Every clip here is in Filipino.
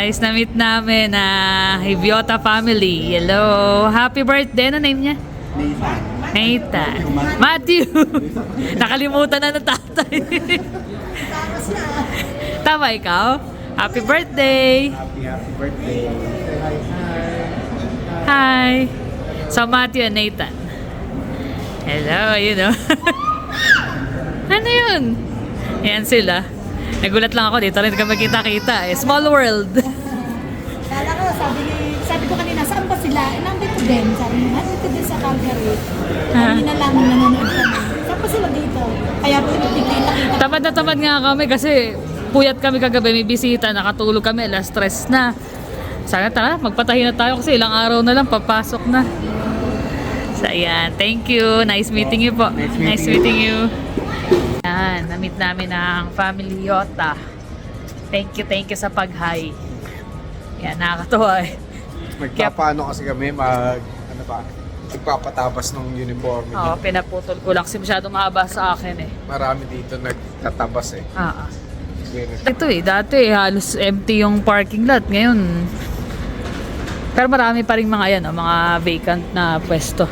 Guys, na-meet namin na Hibiota family. Hello. Happy birthday. Ano name niya? Nathan. Matthew. Nakalimutan na ng tatay. Tama ikaw? Happy birthday. Happy birthday. Hi. So, Matthew and Nathan. Hello, you know. Ano yun? Ayan sila. Nagulat lang ako dito rin kami kita-kita eh. Small world. Kala ko, sabi ko kanina, saan ba sila? Nandito din. Sabi mo, nandito din sa Calgary. Kami na lang nanonood kami. Saan ba sila dito? Kaya po ito kita-kita. Tamad na tamad nga kami kasi puyat kami kagabi. May bisita. Nakatulog kami. Alas stress na. Sana tara, magpatahi na tayo kasi ilang araw na lang papasok na. So ayan, thank you. Nice meeting you po. Nice meeting you. Ayan, na-meet namin ang family Yota. Thank you sa pag-hi. Yan, nakakatuwa eh. Magpapaano kasi kami, magpapatabas ng uniform. Oo, pinaputol ko lang kasi masyado mahaba sa akin eh. Marami dito nagtatabas eh. Ito eh, dati halos empty yung parking lot. Ngayon, pero marami pa rin mga yan, mga vacant na pwesto.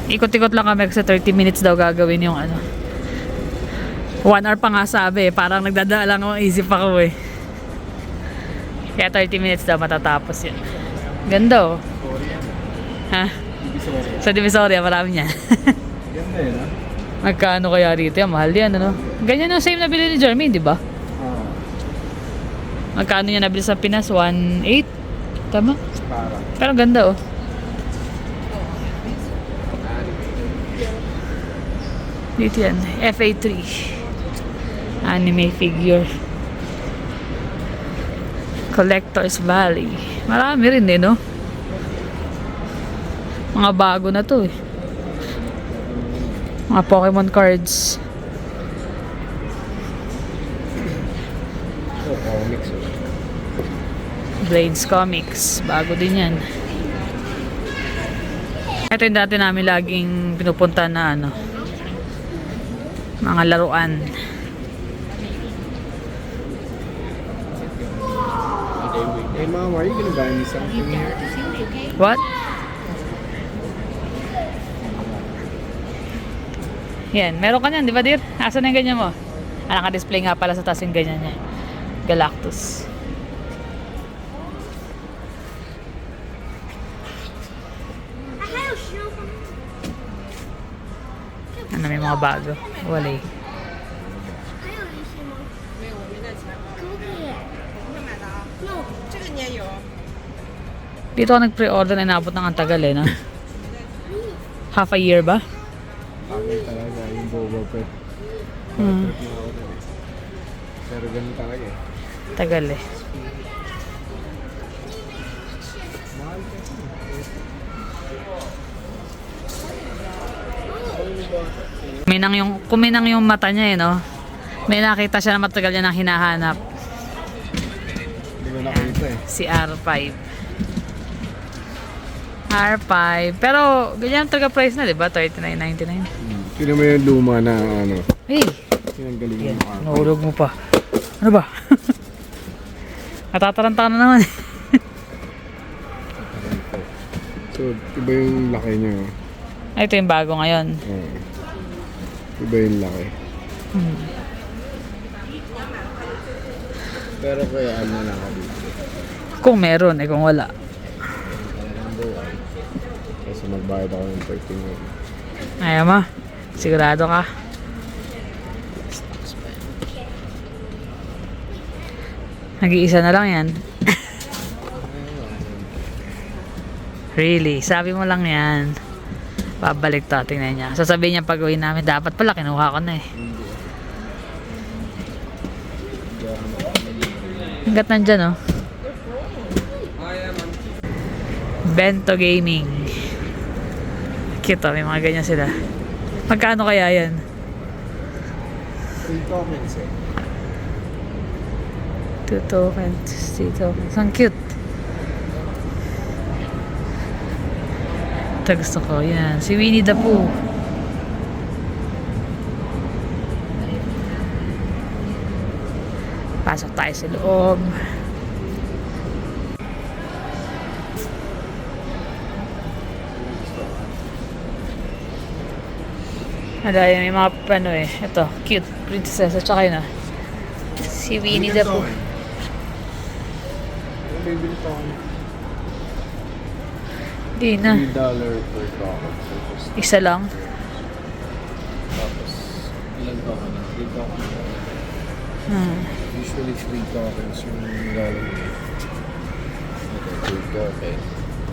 Ikot-ikot lang kami kasi 30 minutes daw gagawin yung ano. 1 hour pa nga sabi eh. Parang nagdadaan lang ako, isip ako eh. Kaya 30 minutes daw matatapos yun. Ganda oh. Ha? Sa Divisoria, marami niya. Ganda yun ha? Magkano kaya rito yan? Mahal yan ano? Ganyan yung same na bili ni Jermaine, di ba? Magkano niya nabili sa Pinas? 1.8? Tama? Para. Pero ganda oh. Dito yan, FA3 anime figure. Collector's Valley. Marami rin eh, no? Mga bago na to eh. Mga Pokemon cards. Comics. Blades Comics. Bago din yan. Ito yung dati namin laging pinupunta na ano, mga laruan. Hey mom, are you gonna buy me something here? What? Yan, meron ka niyan, di ba dear? Asan na yung ganyan mo? Ah, naka-display nga pala sa taas yung ganyan niya. Galactus. Ano, may mga bago. Wala eh. Dito ako nag-pre-order na inabot ng ang tagal eh, no? Half a year ba? Pangit talaga yung Boba Fett. Hmm. Pero ganun talaga eh. Tagal eh. Mahal kasi. Kuminang yung mata niya eh, no? May nakita siya na matagal niya nang hinahanap. Hindi ko nakita eh. Si R5. R5. Pero, ganyan talaga price na, di ba? $39.99. Sino mo yung luma na ano? Hey! Sinanggaling Yan, mo ako. nahulog mo pa. Ano ba? Natataranta na naman eh. So, iba yung laki niya. Ay, ito yung bago ngayon. Oo. Iba yung laki. Pero kaya ano lang ako dito. Kung meron, eh kung wala. Kasi magbayad ako ng 13 ngayon. Ayaw mo? Sigurado ka? Nag-iisa na lang yan. Really? Sabi mo lang yan. Pabalik to, tingnan niya. Sasabihin niya pag-uwi namin, dapat pala kinuha ko na eh. Hanggat nandyan oh. Bento Gaming. Cute oh, may mga ganyan sila. Magkano kaya yan? 3 tokens eh. 2 tokens, 3 tokens. Ang cute. Ito gusto ko. Yan. Si Winnie the Pooh. Pasok tayo sa loob. May mga ano eh. Ito, cute princess. At saka yun ah. Si Winnie the Pooh. Yung bibili ko ako. Di na. $3 per token. Isa lang. Tapos, ilan token? 3 tokens. Usually 3 tokens yung nilalagay. Ito, 3 token.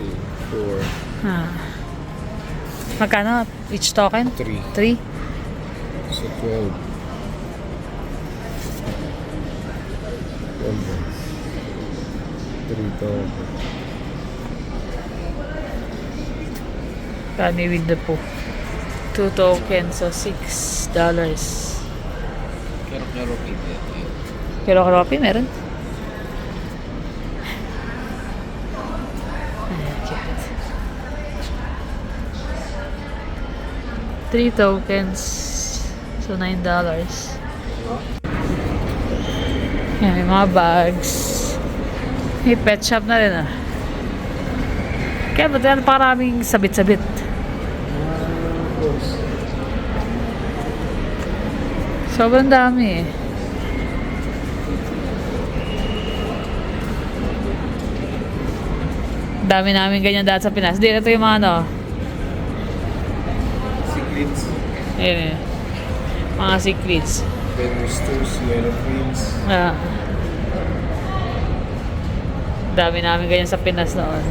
3, 4, Magkano? Each token? 3. 3? So 12. 3 token. Kani with the Pooh. 2 tokens, so $6. Kero pizza. Pero karopi meron. Ayan, cute. 3 tokens. So, $9. Ayan, may mga bags. May pet shop na rin ah. Kaya ba't yan paraming sabit-sabit? Sobrang dami eh. Dami namin ganyan dati sa Pinas. Di, ito yung mga ano. Secrets. Ayan eh. Mga secrets. Venusters, Yellow Prince. Dami namin ganyan sa Pinas noon.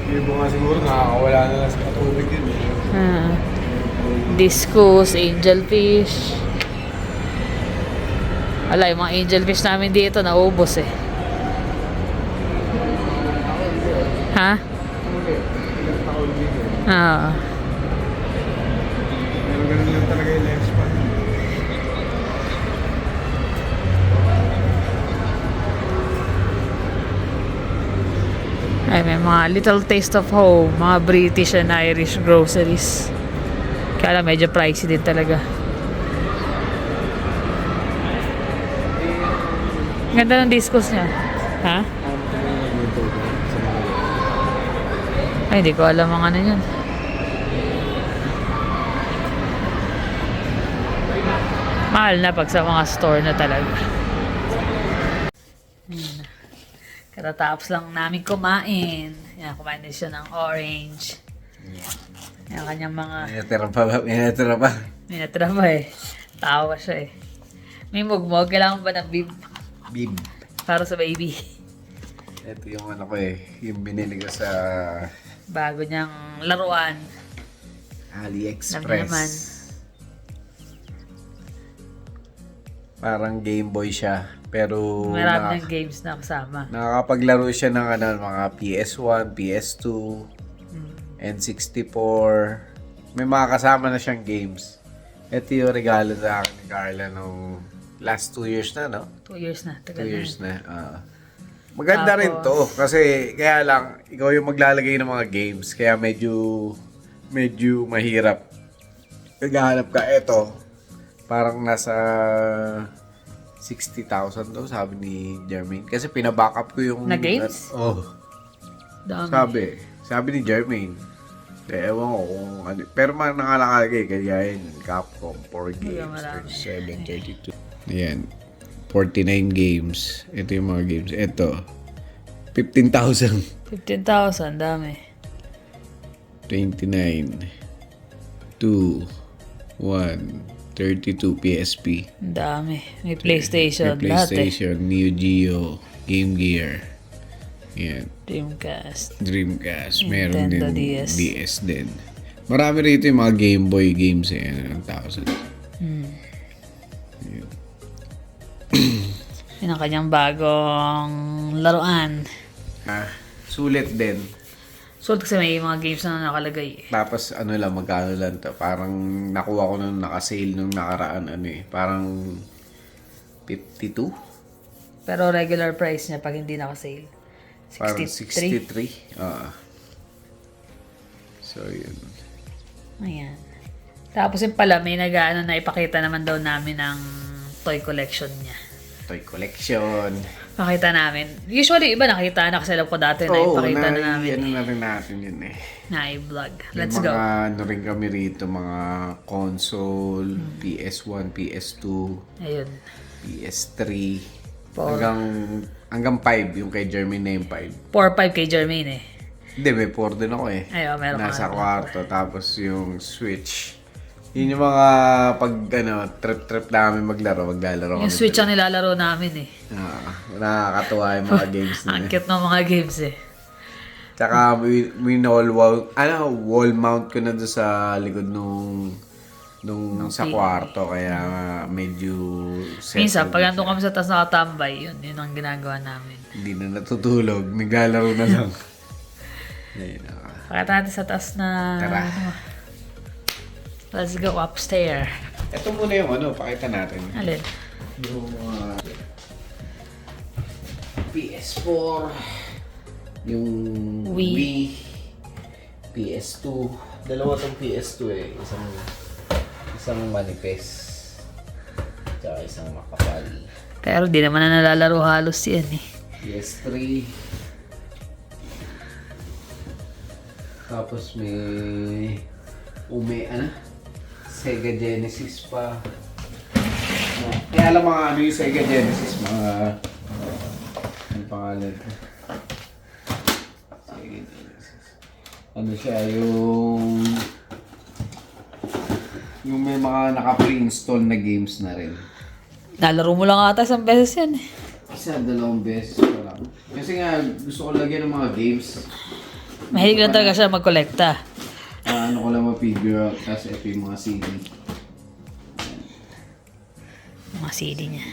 Yung mga siguro nakakawala na lang sa katubig yun. Discus, angelfish. Wala, yung mga angelfish namin dito naubos eh. Ha? Ilang taon din yun. Pero ganun lang talaga yung lifespan. Ay, may mga little taste of home, mga British and Irish groceries. Kaya lang, medyo pricey din talaga. Ganda ng discos niya. Ha? Ay, hindi ko alam ang ano yun. Mahal na pag sa mga store na talaga. Katatapos lang namin kumain. Yan, kumain din siya ng orange. Yan, kanyang mga... Minatira pa ba? Minatira pa? Minatira pa eh. Tawa siya eh. May mugmog. Kailangan ba ng bib? Bib. Para sa baby. Ito yung ano ko eh. Yung binili ko sa Bago niyang laruan. AliExpress. Dami naman. Parang Game Boy siya. Pero Marami ng games na kasama. nakakapaglaro siya ng ano, mga PS1, PS2, N64. May mga kasama na siyang games. Ito yung regalo sa akin ni Carla nung last 2 years na, no? 2 years na. 2 Tagal years na. na. Maganda rin to. Kasi kaya lang, ikaw yung maglalagay ng mga games. Kaya medyo mahirap. Naghahanap ka. Ito, parang nasa 60,000 daw, sabi ni Jermaine. Kasi pinabackup ko yung... Na games? Dami. Sabi ni Jermaine. Ewan ko kung ano. Pero man nakalagay. Kaya yun, Capcom, 4 games, 37, 32. Ayan. 49 games. Ito yung mga games. Ito. 15,000. 15,000. Dami. 29. 2. 1. 32 PSP. Ang dami. May PlayStation. May PlayStation, Lahat Neo Geo, Game Gear. Yan. Dreamcast. Meron Nintendo din DS. DS din. Marami rito yung mga Game Boy games eh. 1,000. Yun ang kanyang bagong laruan. Sulit din. So, kasi may mga games na nakalagay eh. Tapos ano lang, magkano lang to. Parang nakuha ko nung naka-sale nung nakaraan ano eh. Parang 52? Pero regular price niya pag hindi naka-sale. Parang 63. 63. So, yun. Ayan. Tapos yung pala, may nag-ano na ipakita naman daw namin ng toy collection niya. Toy collection. Pakita namin. Usually, iba nakita na kasi alam ko dati na ipakita na namin. Ano na rin natin yun eh. Na i-vlog. May Let's mga, go. ano rin kami rito, mga console, PS1, PS2, Ayun. PS3, Four. hanggang 5, yung kay Jermaine na yung 5. 4-5 kay Jermaine eh. Hindi, may 4 din ako eh. Ay, meron ka Nasa nga. kwarto, tapos yung Switch. Yun yung mga trip-trip namin maglalaro Yung kami Switch dun. ang nilalaro namin eh. Nakakatuwa yung mga games na Ang cute ng mga games eh. Tsaka wall mount ko na doon sa likod nung sa kwarto, kaya medyo Minsan, pag nandun kami sa taas nakatambay, yun ang ginagawa namin. hindi na natutulog, naglalaro na lang. Ayun, Pakita natin sa taas na... Tara. Let's go upstairs. Ito muna yung pakita natin. Alin? Yung PS4, yung Wii. PS2. Dalawa tong PS2 eh. Isang manifest. Tsaka isang makapal. Pero di naman na nalalaro halos yan eh. PS3. Tapos may Sega Genesis pa. Kaya alam mga yung Sega Genesis, ang pangalan ito. Sega Genesis. Siya, yung may mga naka-pre-install na games na rin. Nalaro mo lang ata isang beses yan eh. Isa, 2 beses pa lang. Kasi nga, gusto ko lagyan ng mga games. Mahilig lang talaga siya magkolekta. Ko lang ma-figure out, kasi ito yung mga CD. Mga CD niya.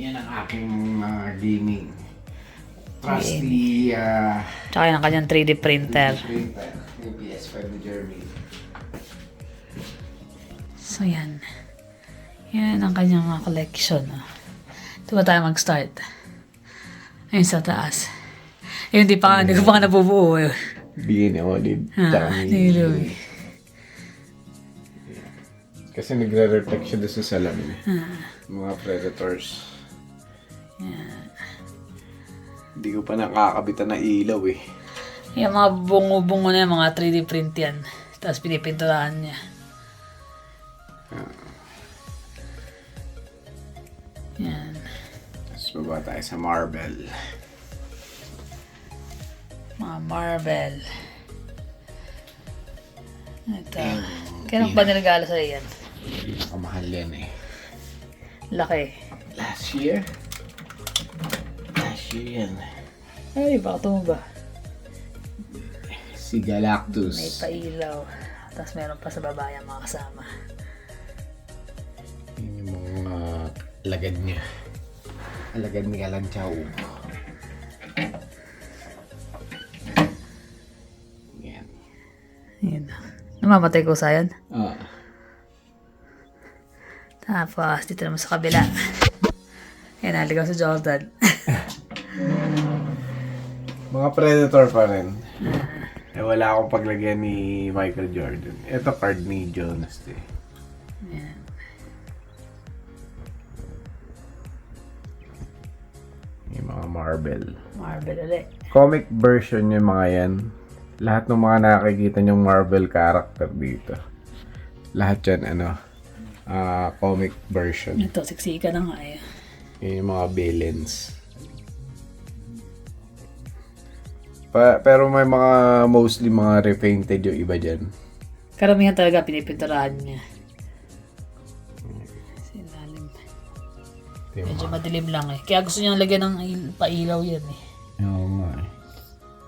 Yan ang aking mga gaming. Trusty Tsaka yung kanyang 3D printer. printer. Yung PS5 ni Jeremy. So yan. Yan ang kanyang mga collection. Ito ba tayo mag-start? Ayun sa taas. Ayun, hindi ko pa nga nabubuo eh. Bigyan ako din. Niluwi. Kasi nagre-reflect siya doon sa salamin. Mga predators. Hindi ko pa nakakabitan na ilaw eh. Yung mga bungo-bungo na yan, mga 3D print yan. Tapos pinipinturahan niya. Yan. Tapos baba tayo sa marble. Mga marble. Ito. Kailan ba niregalo sa'yo yan? Kamahal yan eh. Laki. Last year yan. Ay, baka tumba. Si Galactus. May pailaw. Tapos meron pa sa baba yung mga kasama. Yun yung mga alagad niya. Alagad ni Alan Chow. Yan. Yun. Namamatay ko sa yan. Ah. Tapos, dito naman sa kabila. Yan, naligaw sa Jordan. Mga Predator pa rin. Wala akong paglagyan ni Michael Jordan. Ito card ni Jonas eh. Yan. Yung mga marble. Marble ulit. Comic version yung mga yan. Lahat ng mga nakikita yung Marvel character dito. Lahat yan comic version. Ito, siksika na nga eh. Yun yung mga villains. Pero may mga mostly mga repainted yung iba dyan. Karamihan talaga pinipinturahan niya. Silalim. Medyo madilim lang eh. Kaya gusto niyang lagyan ng pailaw yan eh. Oo nga eh.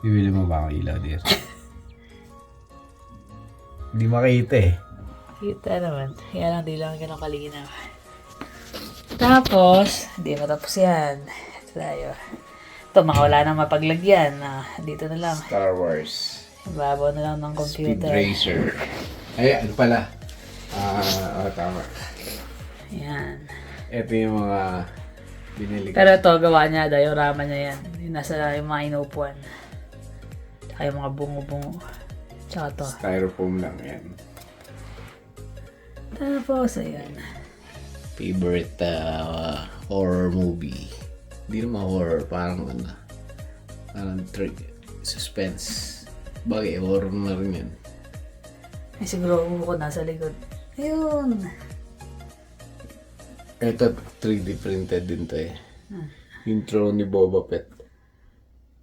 Bibili mo ba ang ilaw dito? Hindi makita eh. Kita naman. Kaya lang di lang ganun kalinaw. Tapos, hindi matapos yan. Ito tayo. Ito, makawala na mapaglagyan. Dito na lang. Star Wars. Babaw na lang ng Speed computer. Racer. Ay, ano pala? Tama. Yan. Ito yung mga binili ko. Pero ito, gawa niya. Diorama niya yan. Yung nasa yung mga inupuan. Tsaka yung mga bungo-bungo. Tsaka to. Styrofoam lang yan. Tapos, ayan. Favorite horror movie. Hindi naman horror, parang suspense. Bagay, horror na rin yan. Ay, siguro ko nasa likod. Ayun. Ito, 3D printed din to eh. Intro ni Boba Fett.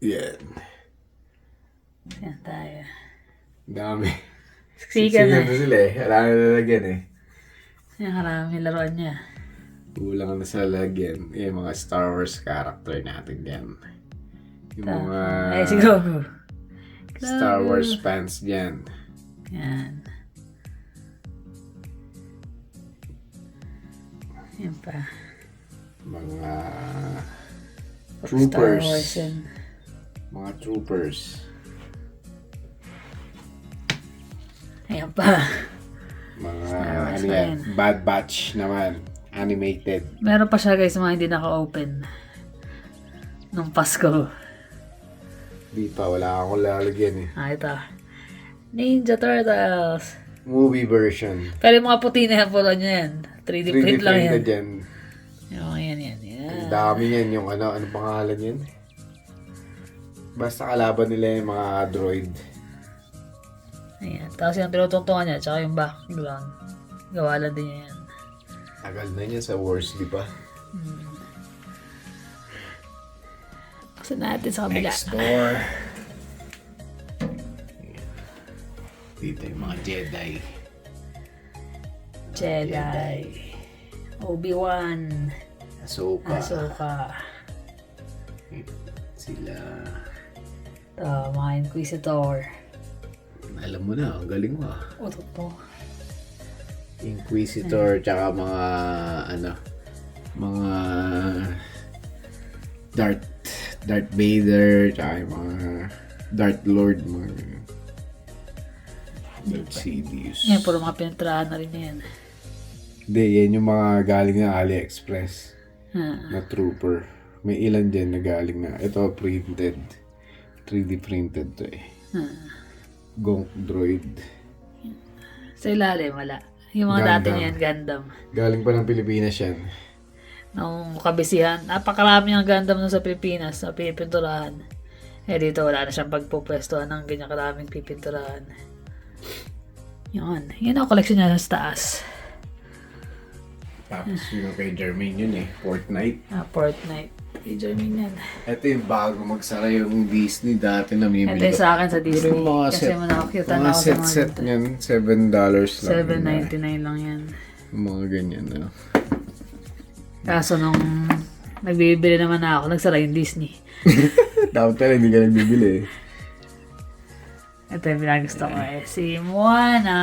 Yan. Yan tayo. Dami. Siksikan na. Na sila eh. Wala na lalagyan eh. Yan, karami laruan niya. Kulang na sa lalagyan. Yung mga Star Wars character natin yan. Yung mga Ay, siguro. Star Wars fans dyan. Yan. Yan pa. Mga Star troopers. Wars yan. Mga troopers. Ayan pa. Mga Wars ano na yan, yan. Bad Batch naman. Animated. Meron pa siya guys, mga hindi naka-open. Nung Pasko. Di pa, wala akong lalagyan eh. Ah, ito. Ninja Turtles. Movie version. Pero yung mga puti na yan, puro niya yan. 3D 3D print lang yan. printed yan. Yung yan. Ang dami yan. Yung ano pangalan yan? Basta kalaban nila yung mga droid. Ayan. Tapos yung tinutungtungan niya, tsaka yung background. Gawa lang din niya yan. Tagal na niya sa Wars, di ba? Kasi natin sa kabila. Next door. Dito yung mga Jedi. Jedi. Obi-Wan. Ahsoka. Ahsoka. Sila. Ito, mga Inquisitor. Alam mo na, ang galing mo ah. Utot po. Inquisitor, tsaka mga mga Darth Vader, tsaka yung mga Darth Lord, mga Darth Sidious. Yan, puro mga pinatirahan na rin yan. Hindi, yan yung mga galing na AliExpress Ha. na trooper. May ilan dyan na galing na. Ito printed. 3D printed to eh. Gonk droid. Sa ilalim, wala. Yung mga Gundam. dati niyan, Gundam. Galing pa ng Pilipinas yan. Nung kabisihan, napakarami ang Gundam nun sa Pilipinas, na pipinturahan. Eh dito wala na siyang pagpupwestuhan ng ganyan karaming pipinturahan. Yun ang collection niya sa taas. Tapos yung kay Jermaine yun eh. Fortnite. Fortnite. Kay Jermaine yan. Ito yung bago magsara yung Disney dati na Ito yung sa akin sa Disney. Yung mga Kasi set, manakakita mga na ako sa mga set ganito. niyan, $7 lang. $7.99 lang yan. Yung mga ganyan, ano. Kaso nung nagbibili naman ako, nagsara yung Disney. Dapat pala hindi ka nagbibili eh. Ito yung pinagusto ko eh. Si Moana.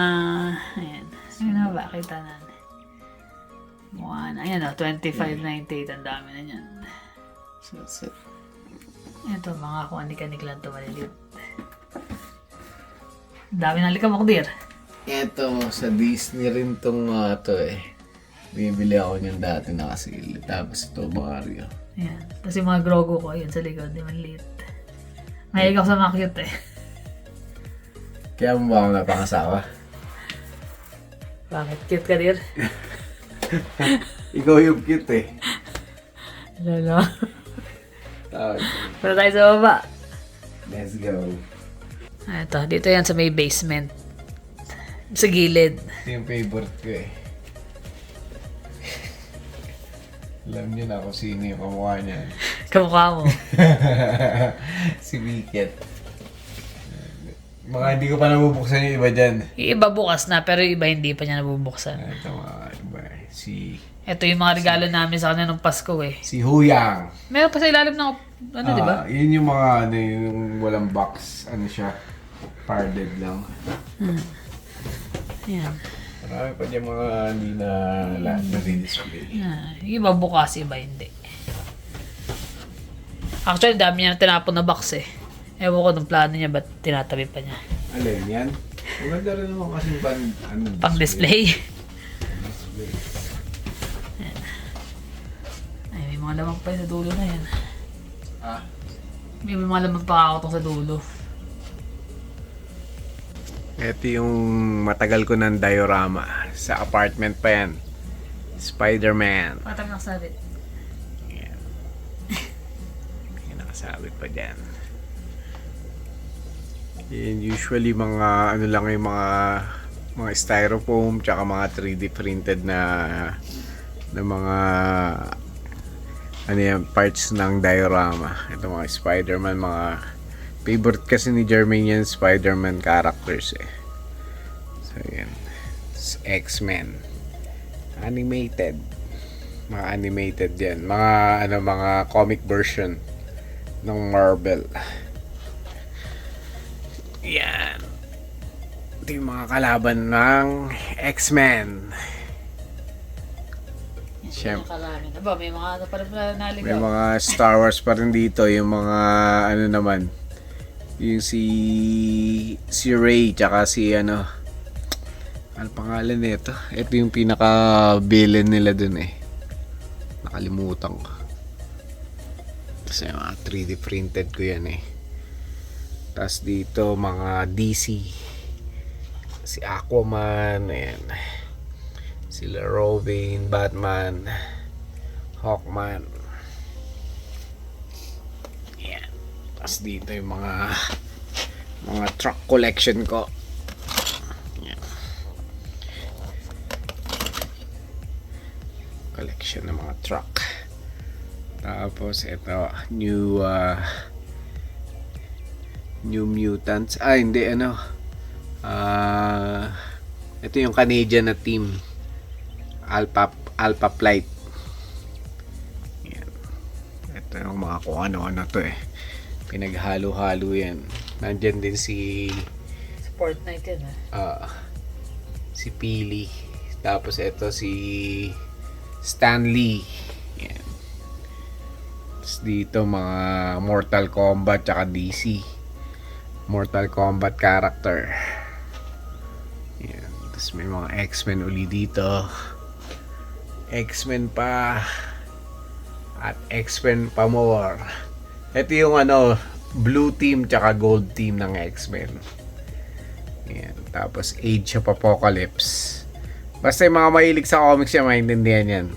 Ayan. Ayan na ba? Kita na. Moana. Ayan o, $25.98. Ang dami na yan. Set. Ito, mga kung anik-anik lang ito maliliit. Ang dami ng likamok, dear. Ito, sa Disney rin tong to eh. Bibili ako niyan dati nakasili. Tapos ito, Mario. Ayan. Tapos yung mga Grogu ko, yun sa likod, di maliit. Mahilig ako sa mga cute eh. Kaya mo ba ako napangasawa? Bakit? Cute ka, dear? Ikaw yung cute eh. Lalo. Tawag. Pero tayo sa baba. Let's go. Ito, dito yan sa may basement. Sa gilid. Ito yung favorite ko eh. Alam niyo na kung sino yung kamukha niya. Kamukha mo. Si Wicket. Mga hindi ko pa nabubuksan yung iba dyan. Yung iba bukas na, pero yung iba hindi pa niya nabubuksan. Ito mga iba eh. Ito yung mga regalo namin sa kanya nung Pasko eh. Si Huyang. Meron pa sa ilalim ng, ano, di ba? Yun yung mga ano, yung walang box. Ano siya? Padded lang. Yan. Marami pa dyan mga hindi na lahat na display. Yung iba bukas, yung iba hindi. Actually, dami niya tinapon na box eh. Ewan ko nung plano niya, ba't tinatabi pa niya? Alin yan? Maganda rin naman kasi Pang display. Display. Ay, may mga lamang pa yun sa dulo na yan. Ah, May mga lamang pa ako tong sa dulo. Ito yung matagal ko ng diorama. Sa apartment pa yan. Spider-Man. Patang nakasabit. Yan. May nakasabit pa dyan. Yan, usually mga ano lang yung mga styrofoam tsaka mga 3D printed na mga ano yan, parts ng diorama. Ito mga Spider-Man, mga favorite kasi ni Jermaine yan, Spider-Man characters eh. So yan. X-Men. Animated. Mga animated yan. Mga comic version ng Marvel. Yan. Ito yung mga kalaban ng X-Men. Siyempre, Nakalami na ba? May mga ano pa rin pala naligaw. may mga Star Wars pa rin dito. Yung mga ano naman. Yung si Rey tsaka si ano pangalan nito? Ito yung pinaka-villain nila dun eh. Nakalimutan ko. Kasi mga 3D printed ko yan eh. Tapos dito mga DC. Si Aquaman, ayan. Sila Robin, Batman, Hawkman. Ayan. Tapos dito yung mga truck collection ko. Ayan. Collection ng mga truck. Tapos ito, New Mutants. Hindi ano. Ito yung Canadian na team. Alpha Flight. Yan. Ito yung mga kung ano to eh. Pinaghalo-halo yan. Nandyan din si Fortnite yun si Pili. Tapos ito si Stanley. Yan. Tapos dito mga Mortal Kombat tsaka DC. Mortal Kombat character. Yan. Tapos may mga X-Men uli dito. X-Men pa. At X-Men pa more. Ito yung blue team tsaka gold team ng X-Men. Yan. Tapos Age of Apocalypse. Basta yung mga mahilig sa comics yan, maintindihan yan.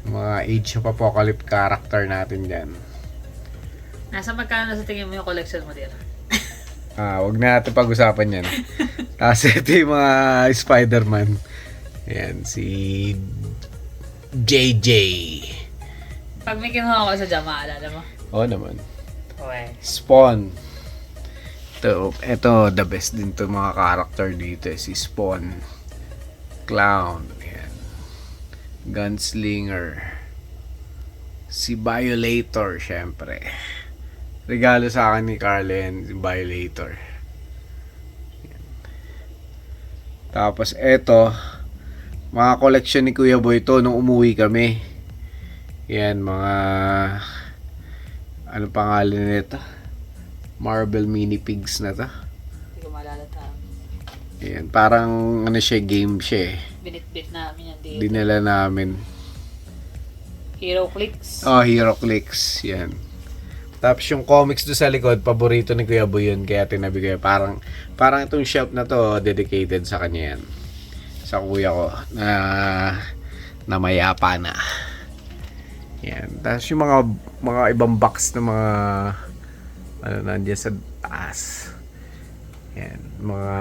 Mga Age of Apocalypse character natin dyan. Nasa magkano sa tingin mo yung collection mo dito? Wag na natin pag-usapan yan. Tapos ito yung mga Spider-Man. Ayan, si JJ. Pag may kinuha ko sa dyan, maalala mo? Oo naman. Okay. Spawn. Ito, the best din to mga character dito. Si Spawn. Clown. Ayan. Gunslinger. Si Violator, syempre. Regalo sa akin ni Carlen, si Violator. Ayan. Tapos eto, mga collection ni Kuya Boy to nung umuwi kami. Yan, mga ano pangalan nito? Marvel mini pigs na to. Hindi ko maalala ta. Yan, parang siya, game siya eh. Binitbit namin yan dito. Dinala namin. Hero Clicks. Hero Clicks. Yan. Tapos yung comics do sa likod, paborito ni Kuya Boy yun, kaya tinabi ko. Parang itong shelf na to, dedicated sa kanya yan. Sa kuya ko, na mayapa na. Yan. Tapos yung mga ibang box na mga nandiyan sa taas. Yan. Mga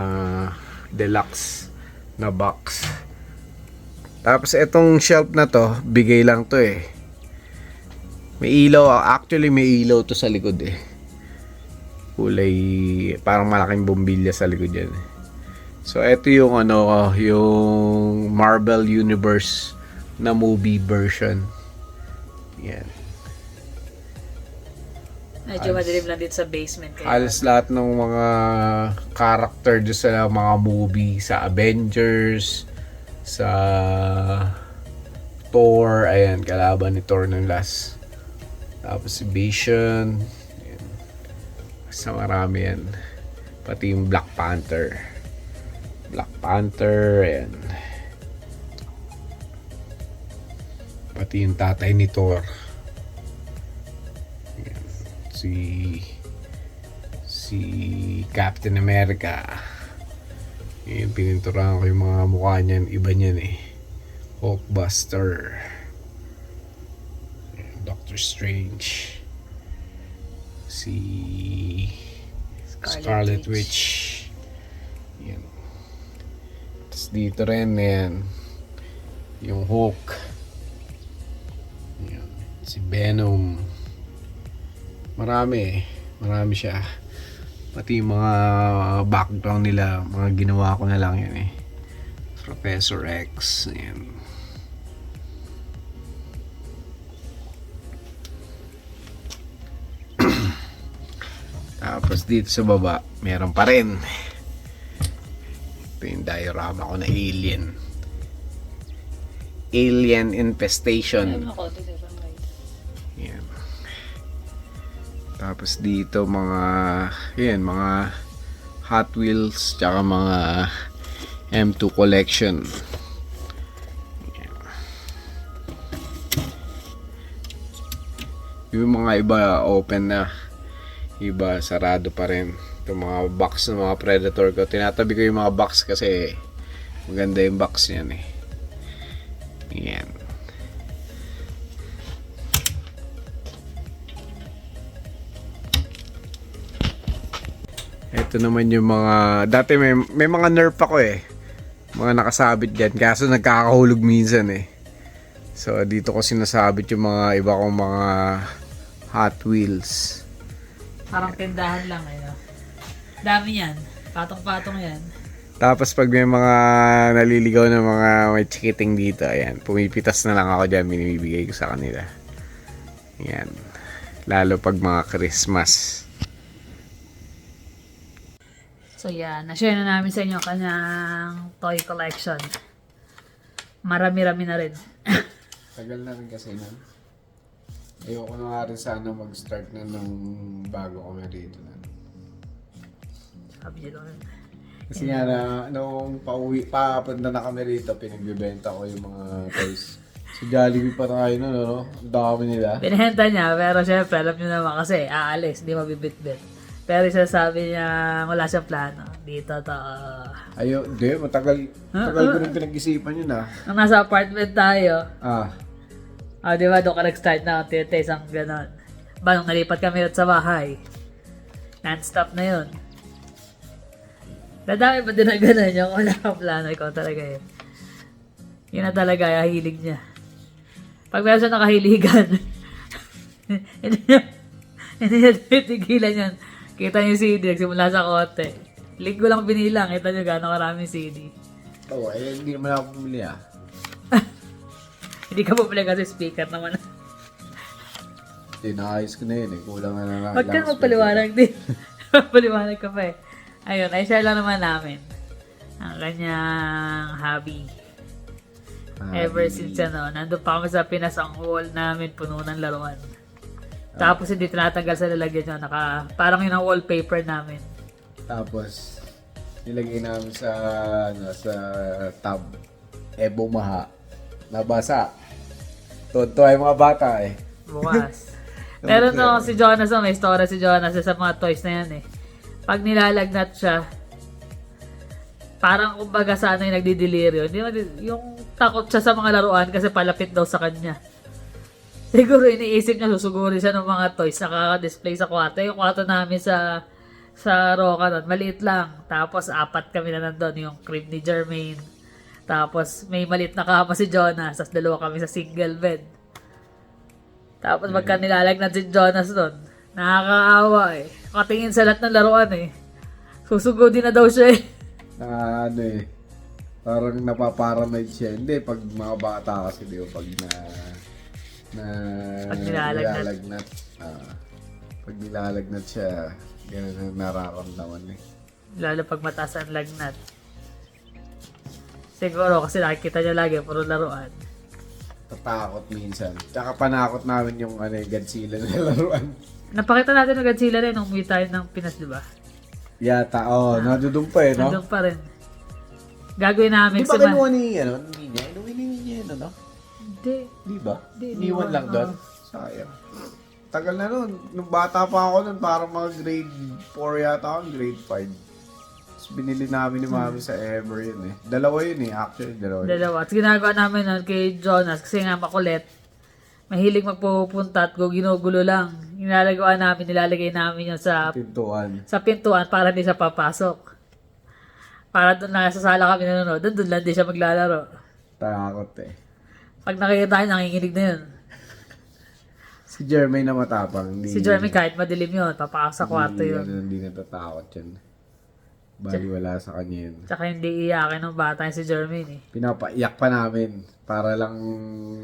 deluxe na box. Tapos itong shelf na to, bigay lang to eh. May ilaw, actually may ilaw to sa likod eh. Kulay, parang malaking bombilya sa likod yan. So ito yung yung Marvel Universe na movie version. Yan. Medyo madilim lang dito sa basement. Halos lahat ng mga character dyan sa mga movie, sa Avengers, sa Thor, ayan, kalaban ni Thor ng last. Tapos si Vision, ayan. Basta marami yan. Pati yung Black Panther, ayan. Pati yung tatay ni Thor. Ayan. Si Captain America. Ayan, pininturahan ko yung mga mukha niyan. Iba niyan eh. Hulkbuster. Ayan, Doctor Strange. Si Scarlet Witch. Ayan. Tapos dito rin, ayan. Yung Hulk. Ayan. Si Venom. Marami siya. Pati yung mga background nila, mga ginawa ko na lang yan eh. Professor X, ayan. Tapos dito sa baba, meron pa rin. Ito yung diorama ko na alien. Alien infestation. Ayan. Tapos dito mga Hot Wheels tsaka mga M2 collection. Ayan. Yung mga iba open na, iba sarado pa rin. Itong mga box ng mga Predator ko, tinatabi ko yung mga box kasi maganda yung box yan eh. Ayan. Ito naman yung mga, dati may mga Nerf ako eh. Mga nakasabit dyan, kaso nagkakahulog minsan eh. So dito ko sinasabit yung mga iba kong mga Hot Wheels. Parang tindahan lang eh. No? Dami yan. Patong-patong yan. Tapos pag may mga naliligaw na mga may chikiting dito, ayan, pumipitas na lang ako dyan, binibigay ko sa kanila. Ayan. Lalo pag mga Christmas. So yan, na-share na namin sa inyo ang kanyang toy collection. Marami-rami na rin. Tagal na rin kasi nun. Ayoko na nga rin sana mag-start na nung bago kami dito na. Sabi niyo lang. Kasi nga na, nung papunta na kami rito, pinagbibenta ko yung mga toys. Sa Jollibee pa tayo nun, ano? Ang dami nila. Pinahenta niya, pero syempre, alam niyo naman kasi, aalis, hindi mabibit-bit. Pero sabi niya, wala siyang plano. Dito to. Ayo, di, matagal ko rin pinag-isipan yun ah. Nung nasa apartment tayo, di ba, doon ka nag-start na, tete, isang ganon. Ba, nung nalipat kami sa bahay, non-stop na yun. Dadami ba din na gano'n yung wala kang plano, ikaw talaga yun. Yun na talaga, hilig niya. Pag meron siya nakahiligan, hindi niya titigilan yun. Kita niyo yung CD, nagsimula sa kote. Linggo lang binilang, kita niyo gano'ng karaming CD. Oo, hindi naman ako pumili ah. Hindi ka bumili kasi speaker naman. Naayos ko na yun eh, kulang na lang. Huwag ka magpaliwanag din. Magpaliwanag ka pa eh. Ayun, ay share lang naman namin ang kanyang hobby. Ever since nandun pa kami sa Pinas, ang wall namin puno ng laruan. Tapos hindi tinatanggal sa lalagyan nyo, parang yun ang wallpaper namin. Tapos, nilagay namin sa tab. Bumaha. Nabasa. Tuwa yung mga bata eh. Bukas. Pero no, si Jonas, may story si Jonas sa mga toys na yan eh. Pag nilalagnat siya, parang kumbaga sa ano yung nagdidelirio. Yung takot siya sa mga laruan kasi palapit daw sa kanya. Siguro iniisip niya, susugurin siya ng mga toys nakaka-display sa kwarto. Yung kwarto namin sa Roca nun, maliit lang. Tapos 4 kami na nandun, yung crib ni Jermaine. Tapos may maliit na kama si Jonas, tapos 2 kami sa single bed. Tapos magka nilalagnat si Jonas nun, nakakaawa eh. Katingin sa lahat ng laruan eh. Susugudin na daw siya eh. Parang napaparanoid siya. Hindi, pag mga bata kasi di ba, pag nilalagnat. Pag nilalagnat siya, ganun ang nararamdaman eh. Lalo pag mataas ang lagnat. Siguro kasi nakikita niya lagi, puro laruan. Tatakot minsan. Tsaka panakot namin yung Godzilla na laruan. Napakita natin ng Godzilla rin nung umuwi tayo ng Pinas, di ba? Yata, nadudong pa eh, no? Nandun pa rin. Gagawin namin Di ba kinuha ni niya? Inuwi ni niya, no? Hindi. Di ba? Di, Iniwan lang doon? Sayang. Tagal na nun. Nung bata pa ako nun, parang mga grade 4 yata ako, grade 5. Tapos binili namin ni Mami sa Ever yun eh. Dalawa yun eh, actually dalawa. Dalawa. At ginagawa namin nun kay Jonas kasi nga makulit. Mahilig magpupunta at ginugulo lang. Nilalagay namin yun sa Pintuan. pintuan para hindi siya papasok. Para doon na sa sala kami nanonood, doon lang din siya maglalaro. Takot eh. Pag nakikita tayo, nanginginig na yun. Si Jermaine na matapang. Hindi, Si Jeremy kahit madilim yun, papasok sa kwarto yun. Hindi natatakot yun. Bali wala sa kanya yun. Tsaka hindi iyakin ng bata yung si Jeremy eh. Pinapaiyak pa namin para lang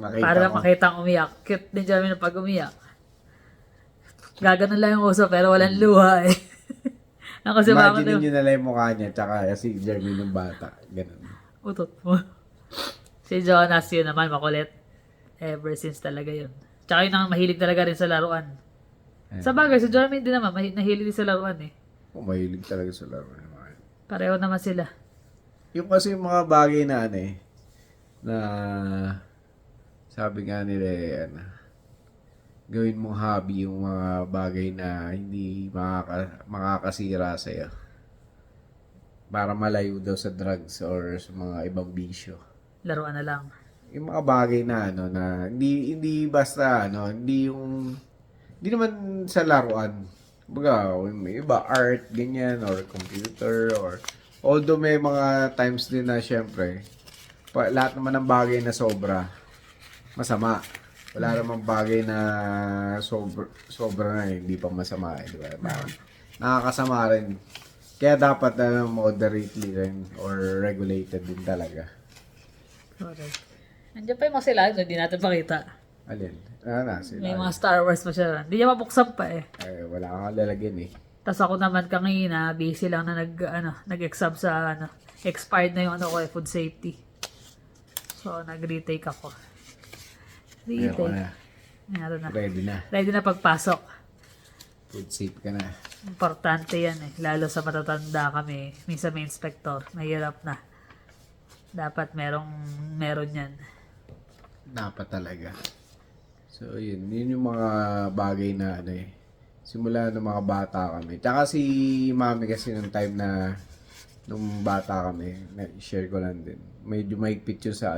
makita Para lang ko. makita ang umiyak. Cute ni Jeremy na pag umiyak. Gaganon lang yung uso pero walang luha eh. Ako si mama Imagine nyo na lang yung mukha niya tsaka si Jermaine ng bata. Ganun. utot mo. Si Jonas yun naman makulit. Ever since talaga yun. Tsaka yun ang mahilig talaga rin sa laruan. Sa bagay, si Jeremy din naman nahilig din sa laruan eh. Mahilig talaga sa laro. Pareho naman sila. Yung kasi yung mga bagay na ano eh, na sabi nga nila eh, ano, gawin mong hobby yung mga bagay na hindi makakasira sa'yo. Para malayo daw sa drugs or sa mga ibang bisyo. Laruan na lang. Yung mga bagay na ano na hindi basta ano, hindi naman sa laruan. Baga, may iba art ganyan or computer or although may mga times din na syempre lahat naman ng bagay na sobra masama. Wala namang bagay na sobra na hindi pa masama, di ba? Nakakasama rin. Kaya dapat moderately rin or regulated din talaga. Correct. Andiyan pa yung mga sila, hindi natin pakita. Alin? Sila. May mga Star Wars pa siya. Hindi niya mabuksan pa eh. Ay, wala kang lalagyan eh. Tapos ako naman kanina, busy lang na nag-exam sa expired na yung food safety. So, nag-retake ako. Meron ka na. Meron na. Ready na. Ready na pagpasok. Food safe ka na. Importante yan eh. Lalo sa matatanda kami. Minsan may inspector. Mahirap na. Dapat meron yan. Dapat talaga. So, yun yung mga bagay na ano eh. Simula ng mga bata kami. Tsaka si Mami kasi nung time na nung bata kami, share ko lang din. Medyo mahigpit yun sa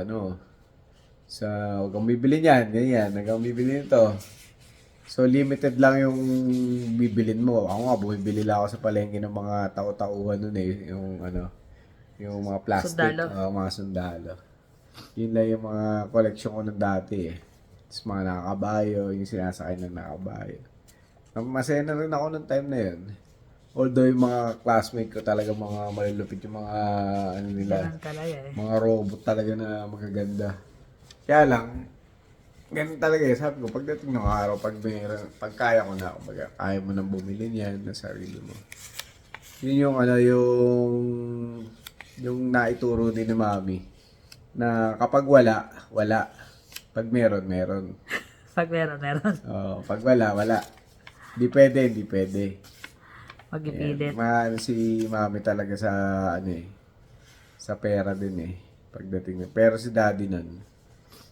sa huwag kang bibili niyan, ganyan, huwag kang bibili nito. So, limited lang yung bibilin mo. Ako nga, bumibili lang ako sa palengke ng mga tao-tauhan nun eh. Yung mga plastic. Sundalo. Mga sundalo. Yun lang yung mga collection ko nung dati eh. Tapos mga nakakabayo, yung sinasakay ng nakabayo. Masaya na rin ako nung time na yun. Although yung mga classmate ko talaga mga malulupit yung mga nila. Ganun talaga eh. Mga robot talaga na magaganda. Kaya lang, ganun talaga eh. Sabi ko, pagdating ng araw, pag kaya ko na, kaya mo nang bumili niyan na sarili mo. Yun yung naituro din ni Mami. Na kapag wala. Pag meron. Pag meron. Pag wala. Hindi pwede. Mag-ipilit. Si Mami talaga sa sa pera din eh. Pagdating pero si Daddy nun,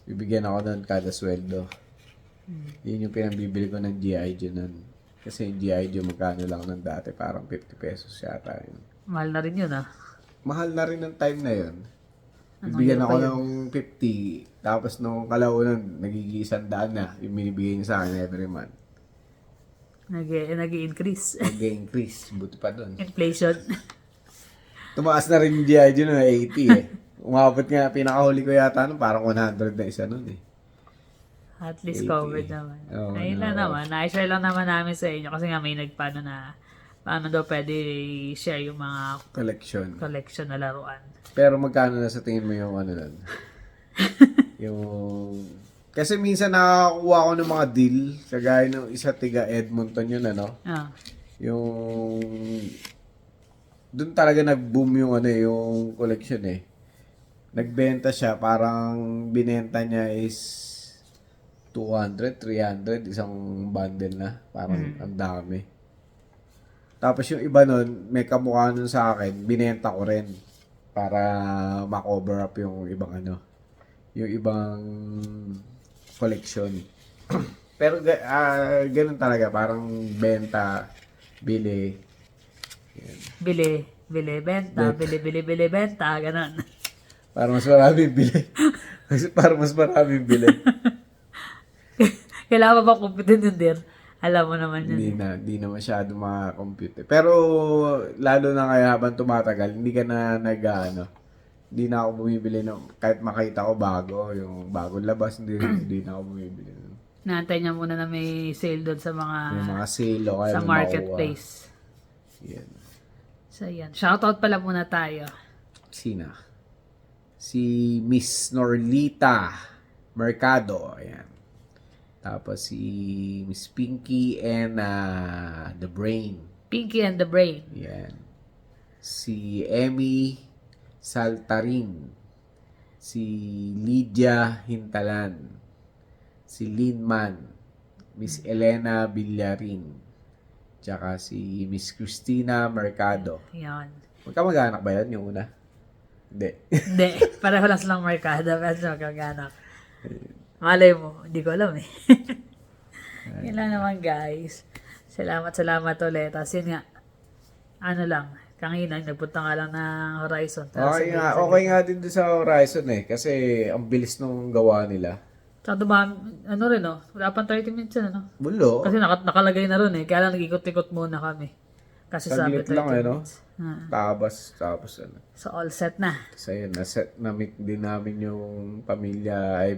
bibigyan ako nun kada sweldo. Yun yung pinambibili ko ng G.I. Joe nun. Kasi yung G.I. Joe magkano lang nun dati, parang 50 pesos yata yun. Mahal na rin yun ah. Mahal na rin ng time na yun. Bibigyan ako ng 50, tapos nung kalaunan, nagiging 100 na yung binibigay niya sa akin every month. Nag-i-increase. Nag-increase, buti pa dun. Inflation. Tumaas na rin yung G.I. Joe na 80 eh. Umabot nga, pinakahuli ko yata nun, parang 100 na isa nun eh. At least 80. covered naman. Oo, Ayun lang naman. Na-share lang naman namin sa inyo kasi nga may nagpaano na paano daw pwede i-share yung mga collection na laruan. Pero magkano na sa tingin mo yung nun? Yung... Kasi minsan nakakuha ko ng mga deal, kagaya ng isa tiga Edmonton yun, Yung... Doon talaga nag-boom yung yung collection eh. Nagbenta siya, parang binenta niya is 200, 300, isang bundle na. Parang ang dami. Tapos yung iba nun, may kamukha nun sa akin, binenta ko rin. Para ma-cover up yung ibang yung ibang collection. Pero ganun talaga, parang benta, bili. Yan. Bili. Bili, benta, bili, benta, ganun. Para mas maraming bili. Para mas maraming bili. Kailangan ba kumpitin yun, dear? Alam mo naman yun. Hindi na masyado makakompute. Pero, lalo na kaya habang tumatagal, hindi ka na hindi na ako bumibili kahit makita ko bago, yung bagong labas, hindi na ako bumibili. Naantay niya muna na may sale doon sa mga, Yung mga sale o kaya sa may marketplace. makuha. Yan. So, yan. Shoutout pala muna tayo. Sina? Si Miss Norlita Mercado. Ayan. Tapos si Miss Pinky and The Brain. Pinky and the Brain. Ayan. Si Emmy Saltarin. Si Lydia Hintalan. Si Linman. Miss Elena Villarin. Tsaka si Miss Christina Mercado. Yan. Magkamag-anak ba yan yung una? Hindi. Hindi. Pareho lang silang markada. Pero magkaganak. Malay mo. Hindi ko alam eh. Yun lang naman guys. Salamat ulit. Tapos yun nga. Ano lang. Kanina, nagpunta nga lang ng Horizon. Tapos Okay nga din doon sa Horizon eh. Kasi ang bilis nung gawa nila. Tsaka diba, ano rin oh. Wala pang 30 minutes yun, ano? Bulo. Kasi nakalagay na rin eh. Kaya lang nag-ikot-ikot muna kami. Kasi sabi Saglit 30 lang eh, no? minutes. Ah. Tapos ano. So all set na. Kasi yun, na-meet din namin yung pamilya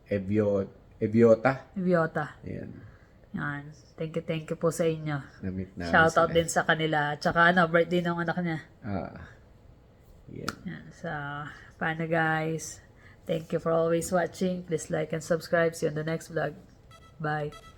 Eviota. Ibiota. Ayan. Yan. Thank you po sa inyo. Na-meet namin Shoutout sila. din sa kanila. Tsaka ano, birthday ng anak niya. Yan. Yan. So, paano guys? Thank you for always watching. Please like and subscribe. See you on the next vlog. Bye.